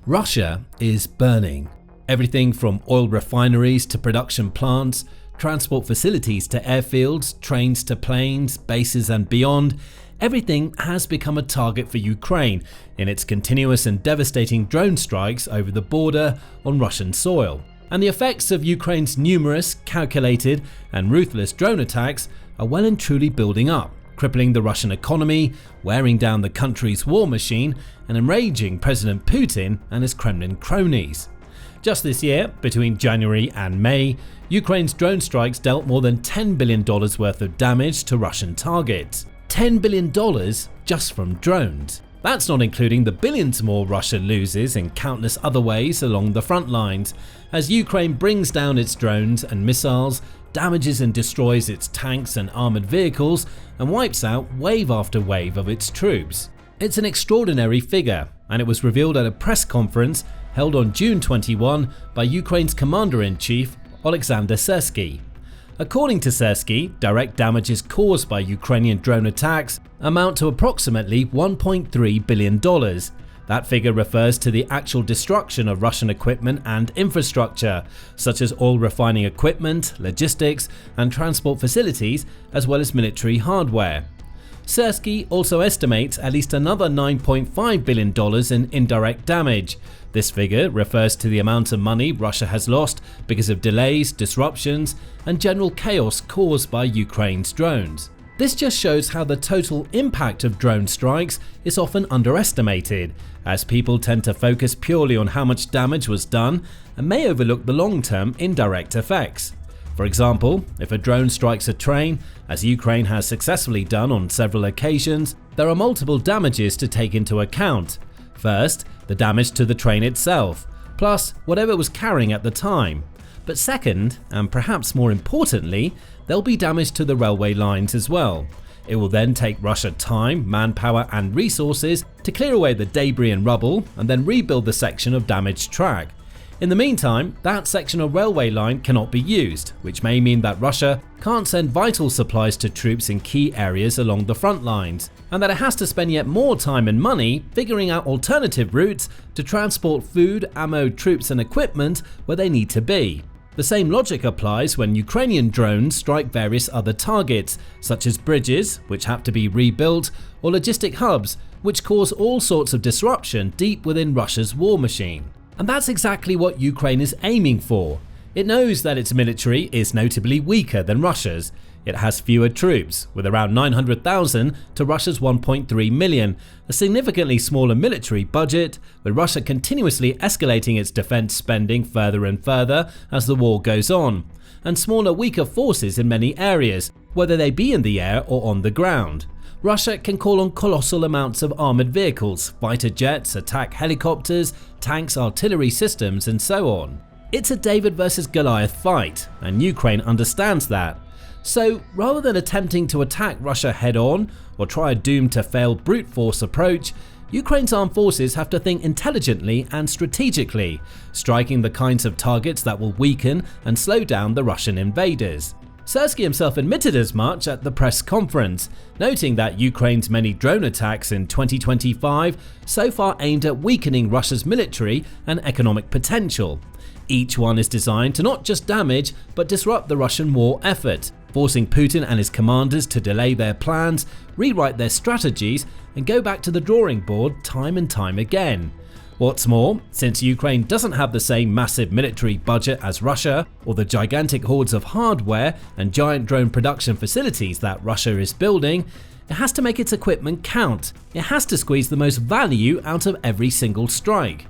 Russia is burning. Everything from oil refineries to production plants, transport facilities to airfields, trains to planes, bases and beyond, everything has become a target for Ukraine in its continuous and devastating drone strikes over the border on Russian soil. And the effects of Ukraine's numerous, calculated and ruthless drone attacks are well and truly building up, crippling the Russian economy, wearing down the country's war machine and enraging President Putin and his Kremlin cronies. Just this year, between January and May, Ukraine's drone strikes dealt more than $10 billion worth of damage to Russian targets. $10 billion just from drones. That's not including the billions more Russia loses in countless other ways along the front lines, as Ukraine brings down its drones and missiles, damages and destroys its tanks and armored vehicles, and wipes out wave after wave of its troops. It's an extraordinary figure, and it was revealed at a press conference held on June 21 by Ukraine's Commander-in-Chief Oleksandr Syrsky. According to Syrsky, direct damages caused by Ukrainian drone attacks amount to approximately $1.3 billion. That figure refers to the actual destruction of Russian equipment and infrastructure, such as oil refining equipment, logistics, and transport facilities, as well as military hardware. Syrsky also estimates at least another $9.5 billion in indirect damage. This figure refers to the amount of money Russia has lost because of delays, disruptions, and general chaos caused by Ukraine's drones. This just shows how the total impact of drone strikes is often underestimated, as people tend to focus purely on how much damage was done and may overlook the long-term indirect effects. For example, if a drone strikes a train, as Ukraine has successfully done on several occasions, there are multiple damages to take into account. First, the damage to the train itself, plus whatever it was carrying at the time. But second, and perhaps more importantly, there'll be damage to the railway lines as well. It will then take Russia time, manpower and resources to clear away the debris and rubble and then rebuild the section of damaged track. In the meantime, that section of railway line cannot be used, which may mean that Russia can't send vital supplies to troops in key areas along the front lines, and that it has to spend yet more time and money figuring out alternative routes to transport food, ammo, troops and equipment where they need to be. The same logic applies when Ukrainian drones strike various other targets, such as bridges, which have to be rebuilt, or logistic hubs, which cause all sorts of disruption deep within Russia's war machine. And that's exactly what Ukraine is aiming for. It knows that its military is notably weaker than Russia's. It has fewer troops, with around 900,000 to Russia's 1.3 million, a significantly smaller military budget, with Russia continuously escalating its defense spending further and further as the war goes on, and smaller, weaker forces in many areas, whether they be in the air or on the ground. Russia can call on colossal amounts of armored vehicles, fighter jets, attack helicopters, tanks, artillery systems, and so on. It's a David versus Goliath fight, and Ukraine understands that. So, rather than attempting to attack Russia head-on or try a doomed-to-fail brute force approach, Ukraine's armed forces have to think intelligently and strategically, striking the kinds of targets that will weaken and slow down the Russian invaders. Syrsky himself admitted as much at the press conference, noting that Ukraine's many drone attacks in 2025 so far aimed at weakening Russia's military and economic potential. Each one is designed to not just damage but disrupt the Russian war effort, forcing Putin and his commanders to delay their plans, rewrite their strategies, and go back to the drawing board time and time again. What's more, since Ukraine doesn't have the same massive military budget as Russia, or the gigantic hordes of hardware and giant drone production facilities that Russia is building, it has to make its equipment count. It has to squeeze the most value out of every single strike.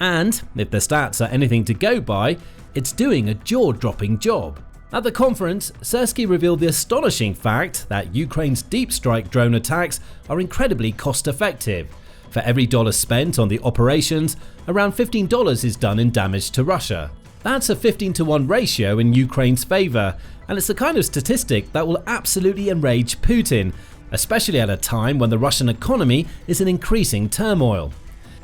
And, if the stats are anything to go by, it's doing a jaw-dropping job. At the conference, Syrsky revealed the astonishing fact that Ukraine's deep strike drone attacks are incredibly cost-effective. For every dollar spent on the operations, around $15 is done in damage to Russia. That's a 15-to-1 ratio in Ukraine's favor, and it's the kind of statistic that will absolutely enrage Putin, especially at a time when the Russian economy is in increasing turmoil.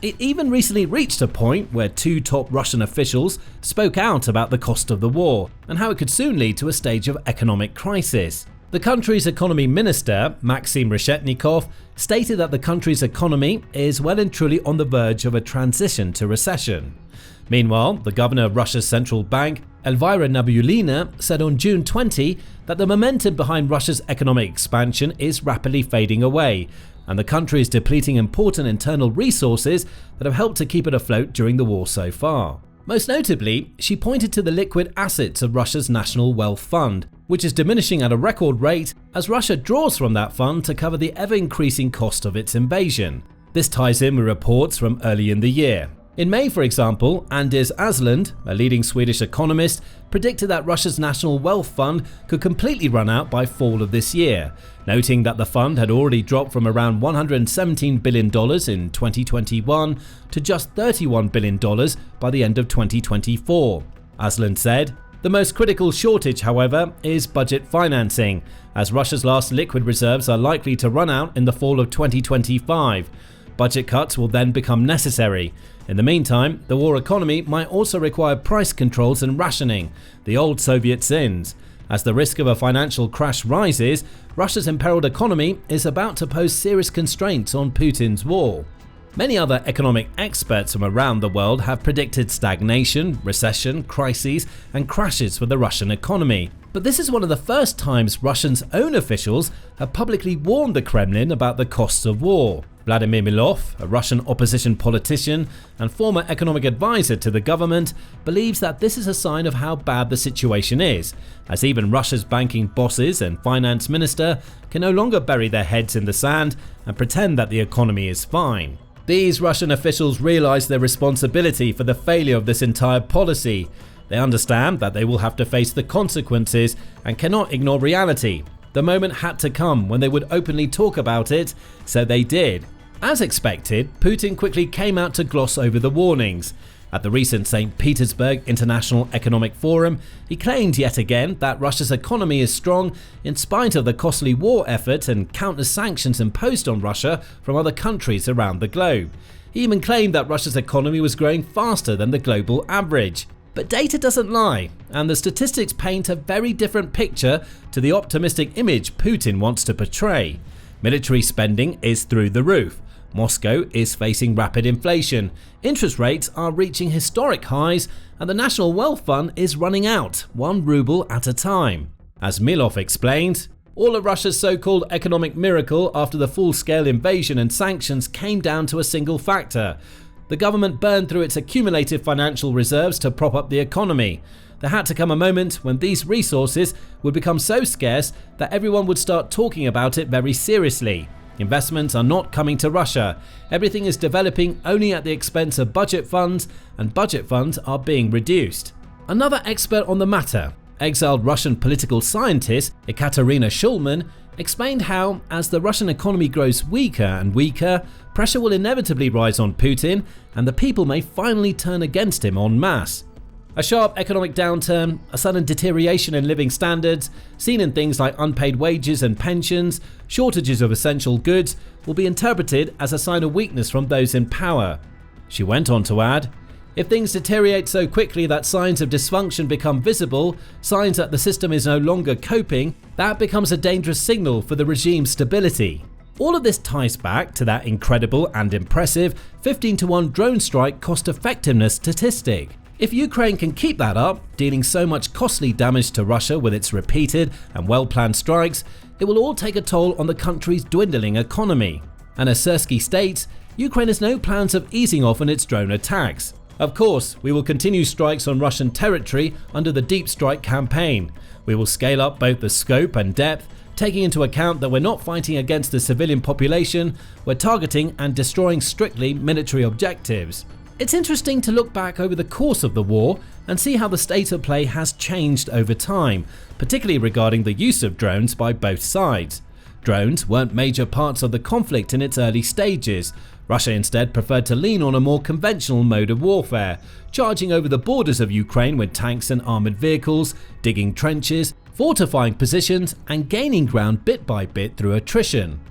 It even recently reached a point where two top Russian officials spoke out about the cost of the war and how it could soon lead to a stage of economic crisis. The country's economy minister, Maxim Reshetnikov, stated that the country's economy is well and truly on the verge of a transition to recession. Meanwhile, the governor of Russia's central bank, Elvira Nabiullina, said on June 20 that the momentum behind Russia's economic expansion is rapidly fading away, and the country is depleting important internal resources that have helped to keep it afloat during the war so far. Most notably, she pointed to the liquid assets of Russia's National Wealth Fund, which is diminishing at a record rate as Russia draws from that fund to cover the ever-increasing cost of its invasion. This ties in with reports from early in the year. In May, for example, Anders Aslund, a leading Swedish economist, predicted that Russia's National Wealth Fund could completely run out by fall of this year, noting that the fund had already dropped from around $117 billion in 2021 to just $31 billion by the end of 2024. Aslund said, "The most critical shortage, however, is budget financing, as Russia's last liquid reserves are likely to run out in the fall of 2025. Budget cuts will then become necessary. In the meantime, the war economy might also require price controls and rationing, the old Soviet sins. As the risk of a financial crash rises, Russia's imperiled economy is about to pose serious constraints on Putin's war." Many other economic experts from around the world have predicted stagnation, recession, crises, and crashes for the Russian economy. But this is one of the first times Russia's own officials have publicly warned the Kremlin about the costs of war. Vladimir Milov, a Russian opposition politician and former economic advisor to the government, believes that this is a sign of how bad the situation is, as even Russia's banking bosses and finance minister can no longer bury their heads in the sand and pretend that the economy is fine. These Russian officials realize their responsibility for the failure of this entire policy. They understand that they will have to face the consequences and cannot ignore reality. The moment had to come when they would openly talk about it, so they did. As expected, Putin quickly came out to gloss over the warnings. At the recent St. Petersburg International Economic Forum, he claimed yet again that Russia's economy is strong in spite of the costly war effort and countless sanctions imposed on Russia from other countries around the globe. He even claimed that Russia's economy was growing faster than the global average. But data doesn't lie, and the statistics paint a very different picture to the optimistic image Putin wants to portray. Military spending is through the roof. Moscow is facing rapid inflation, interest rates are reaching historic highs, and the National Wealth Fund is running out, 1 ruble at a time. As Milov explained, all of Russia's so-called economic miracle after the full-scale invasion and sanctions came down to a single factor. The government burned through its accumulated financial reserves to prop up the economy. There had to come a moment when these resources would become so scarce that everyone would start talking about it very seriously. Investments are not coming to Russia. Everything is developing only at the expense of budget funds, and budget funds are being reduced. Another expert on the matter, exiled Russian political scientist Ekaterina Shulman, explained how, as the Russian economy grows weaker and weaker, pressure will inevitably rise on Putin and the people may finally turn against him en masse. A sharp economic downturn, a sudden deterioration in living standards, seen in things like unpaid wages and pensions, shortages of essential goods, will be interpreted as a sign of weakness from those in power. She went on to add, "If things deteriorate so quickly that signs of dysfunction become visible, signs that the system is no longer coping, that becomes a dangerous signal for the regime's stability." All of this ties back to that incredible and impressive 15-to-1 drone strike cost effectiveness statistic. If Ukraine can keep that up, dealing so much costly damage to Russia with its repeated and well-planned strikes, it will all take a toll on the country's dwindling economy. And as Syrsky states, Ukraine has no plans of easing off on its drone attacks. "Of course, we will continue strikes on Russian territory under the Deep Strike campaign. We will scale up both the scope and depth, taking into account that we're not fighting against the civilian population, we're targeting and destroying strictly military objectives." It's interesting to look back over the course of the war and see how the state of play has changed over time, particularly regarding the use of drones by both sides. Drones weren't major parts of the conflict in its early stages. Russia instead preferred to lean on a more conventional mode of warfare, charging over the borders of Ukraine with tanks and armoured vehicles, digging trenches, fortifying positions, and gaining ground bit by bit through attrition.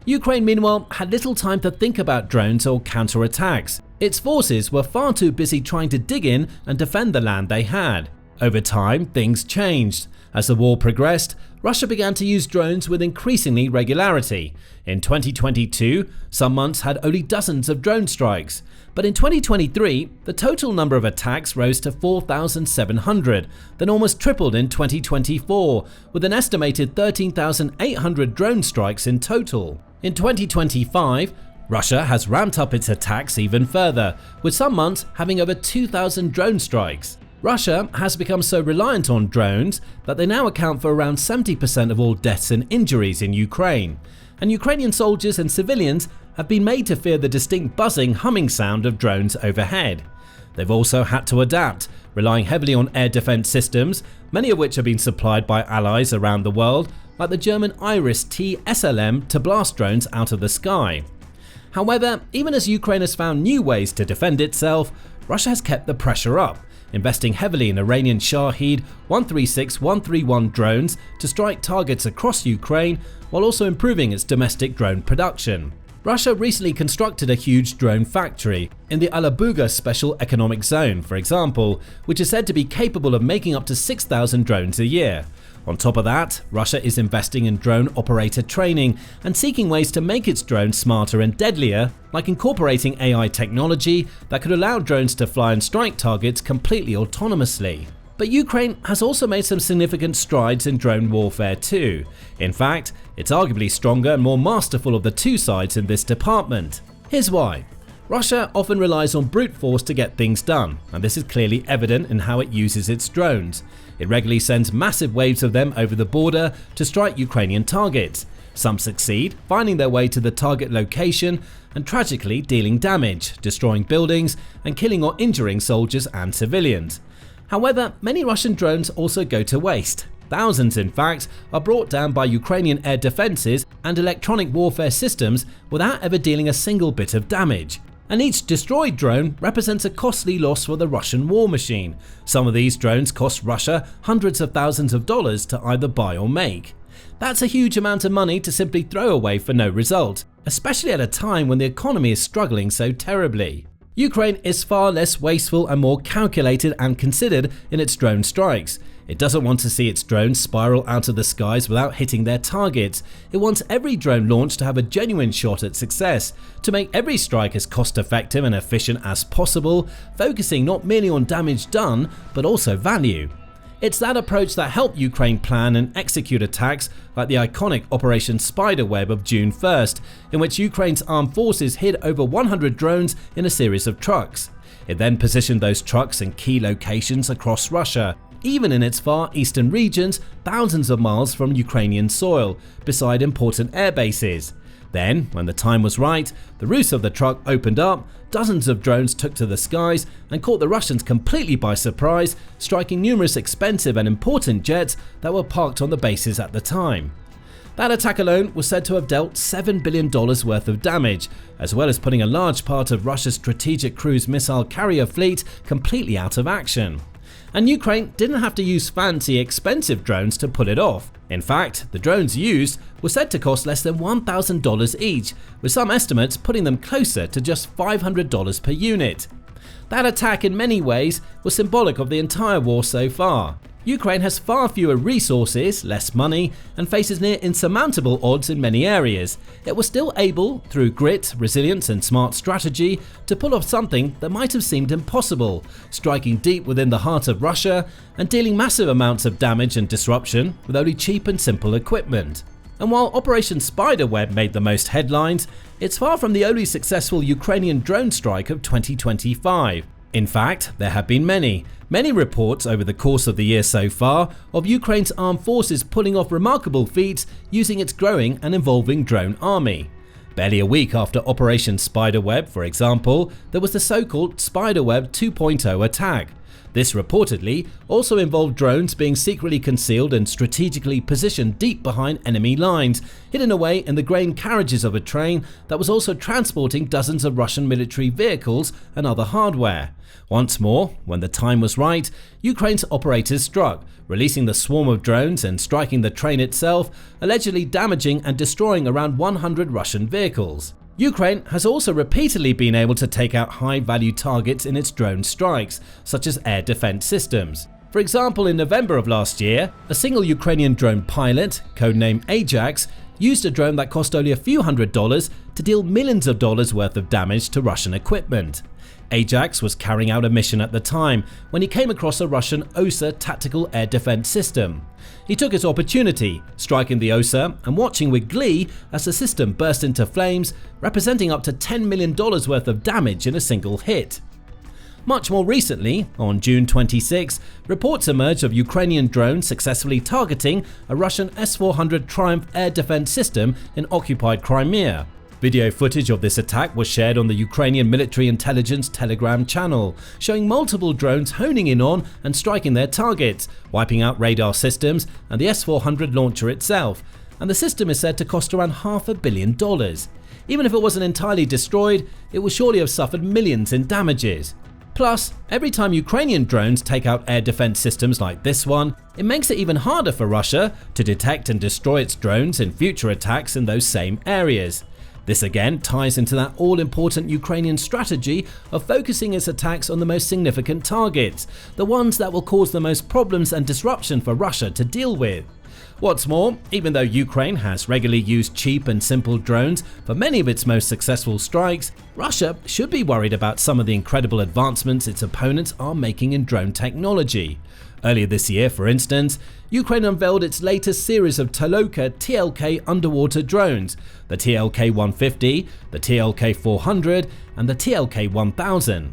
Ukraine, meanwhile, had little time to think about drones or counterattacks. Its forces were far too busy trying to dig in and defend the land they had. Over time, things changed. As the war progressed, Russia began to use drones with increasingly regularity. In 2022, some months had only dozens of drone strikes. But in 2023, the total number of attacks rose to 4,700, then almost tripled in 2024, with an estimated 13,800 drone strikes in total. In 2025, Russia has ramped up its attacks even further, with some months having over 2,000 drone strikes. Russia has become so reliant on drones that they now account for around 70% of all deaths and injuries in Ukraine. And Ukrainian soldiers and civilians have been made to fear the distinct buzzing, humming sound of drones overhead. They've also had to adapt, relying heavily on air defense systems, many of which have been supplied by allies around the world, like the German Iris-T SLM, to blast drones out of the sky. However, even as Ukraine has found new ways to defend itself, Russia has kept the pressure up, investing heavily in Iranian Shahed 136-131 drones to strike targets across Ukraine, while also improving its domestic drone production. Russia recently constructed a huge drone factory in the Alabuga Special Economic Zone, for example, which is said to be capable of making up to 6,000 drones a year. On top of that, Russia is investing in drone operator training and seeking ways to make its drones smarter and deadlier, like incorporating AI technology that could allow drones to fly and strike targets completely autonomously. But Ukraine has also made some significant strides in drone warfare too. In fact, it's arguably stronger and more masterful of the two sides in this department. Here's why. Russia often relies on brute force to get things done, and this is clearly evident in how it uses its drones. It regularly sends massive waves of them over the border to strike Ukrainian targets. Some succeed, finding their way to the target location and tragically dealing damage, destroying buildings and killing or injuring soldiers and civilians. However, many Russian drones also go to waste. Thousands, in fact, are brought down by Ukrainian air defenses and electronic warfare systems without ever dealing a single bit of damage. And each destroyed drone represents a costly loss for the Russian war machine. Some of these drones cost Russia hundreds of thousands of dollars to either buy or make. That's a huge amount of money to simply throw away for no result, especially at a time when the economy is struggling so terribly. Ukraine is far less wasteful and more calculated and considered in its drone strikes. It doesn't want to see its drones spiral out of the skies without hitting their targets. It wants every drone launch to have a genuine shot at success, to make every strike as cost-effective and efficient as possible, focusing not merely on damage done, but also value. It's that approach that helped Ukraine plan and execute attacks like the iconic Operation Spiderweb of June 1st, in which Ukraine's armed forces hid over 100 drones in a series of trucks. It then positioned those trucks in key locations across Russia, even in its far eastern regions, thousands of miles from Ukrainian soil, beside important air bases. Then, when the time was right, the roofs of the truck opened up, dozens of drones took to the skies and caught the Russians completely by surprise, striking numerous expensive and important jets that were parked on the bases at the time. That attack alone was said to have dealt $7 billion worth of damage, as well as putting a large part of Russia's strategic cruise missile carrier fleet completely out of action. And Ukraine didn't have to use fancy, expensive drones to pull it off. In fact, the drones used were said to cost less than $1,000 each, with some estimates putting them closer to just $500 per unit. That attack in many ways was symbolic of the entire war so far. Ukraine has far fewer resources, less money, and faces near insurmountable odds in many areas. It was still able, through grit, resilience, and smart strategy, to pull off something that might have seemed impossible, striking deep within the heart of Russia and dealing massive amounts of damage and disruption with only cheap and simple equipment. And while Operation Spiderweb made the most headlines, it's far from the only successful Ukrainian drone strike of 2025. In fact, there have been many reports over the course of the year so far of Ukraine's armed forces pulling off remarkable feats using its growing and evolving drone army. Barely a week after Operation Spiderweb, for example, there was the so-called Spiderweb 2.0 attack. This reportedly also involved drones being secretly concealed and strategically positioned deep behind enemy lines, hidden away in the grain carriages of a train that was also transporting dozens of Russian military vehicles and other hardware. Once more, when the time was right, Ukraine's operators struck, releasing the swarm of drones and striking the train itself, allegedly damaging and destroying around 100 Russian vehicles. Ukraine has also repeatedly been able to take out high-value targets in its drone strikes, such as air defense systems. For example, in November of last year, a single Ukrainian drone pilot, codenamed Ajax, used a drone that cost only a few $100s to deal millions of dollars worth of damage to Russian equipment. Ajax was carrying out a mission at the time when he came across a Russian OSA tactical air defense system. He took his opportunity, striking the OSA and watching with glee as the system burst into flames, representing up to $10 million worth of damage in a single hit. Much more recently, on June 26, reports emerged of Ukrainian drones successfully targeting a Russian S-400 Triumph air defense system in occupied Crimea. Video footage of this attack was shared on the Ukrainian military intelligence Telegram channel, showing multiple drones honing in on and striking their targets, wiping out radar systems and the S-400 launcher itself, and the system is said to cost around $500 million. Even if it wasn't entirely destroyed, it would surely have suffered millions in damages. Plus, every time Ukrainian drones take out air defense systems like this one, it makes it even harder for Russia to detect and destroy its drones in future attacks in those same areas. This again ties into that all-important Ukrainian strategy of focusing its attacks on the most significant targets, the ones that will cause the most problems and disruption for Russia to deal with. What's more, even though Ukraine has regularly used cheap and simple drones for many of its most successful strikes, Russia should be worried about some of the incredible advancements its opponents are making in drone technology. Earlier this year, for instance, Ukraine unveiled its latest series of Toloka TLK underwater drones, the TLK-150, the TLK-400 and the TLK-1000.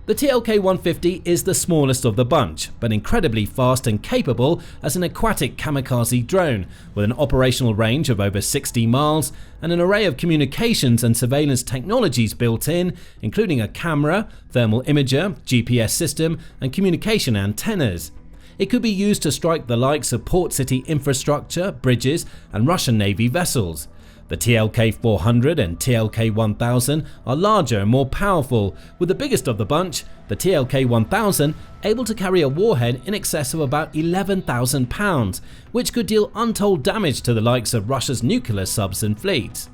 The TLK-150 is the smallest of the bunch, but incredibly fast and capable as an aquatic kamikaze drone, with an operational range of over 60 miles and an array of communications and surveillance technologies built in, including a camera, thermal imager, GPS system, and communication antennas. It could be used to strike the likes of port city infrastructure, bridges, and Russian Navy vessels. The TLK-400 and TLK-1000 are larger and more powerful, with the biggest of the bunch, the TLK-1000, able to carry a warhead in excess of about 11,000 pounds, which could deal untold damage to the likes of Russia's nuclear subs and fleets.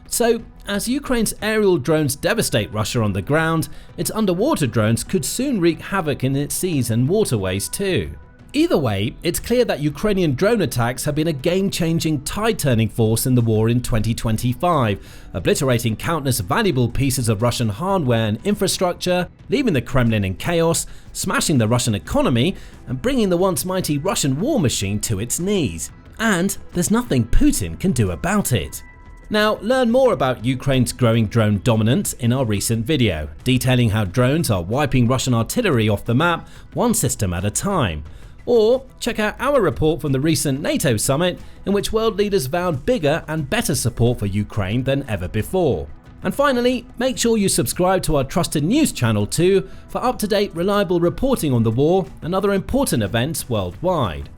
So, as Ukraine's aerial drones devastate Russia on the ground, its underwater drones could soon wreak havoc in its seas and waterways too. Either way, it's clear that Ukrainian drone attacks have been a game-changing, tide-turning force in the war in 2025, obliterating countless valuable pieces of Russian hardware and infrastructure, leaving the Kremlin in chaos, smashing the Russian economy, and bringing the once mighty Russian war machine to its knees. And there's nothing Putin can do about it. Now, learn more about Ukraine's growing drone dominance in our recent video, detailing how drones are wiping Russian artillery off the map, one system at a time. Or check out our report from the recent NATO summit, in which world leaders vowed bigger and better support for Ukraine than ever before. And finally, make sure you subscribe to our trusted news channel too for up-to-date, reliable reporting on the war and other important events worldwide.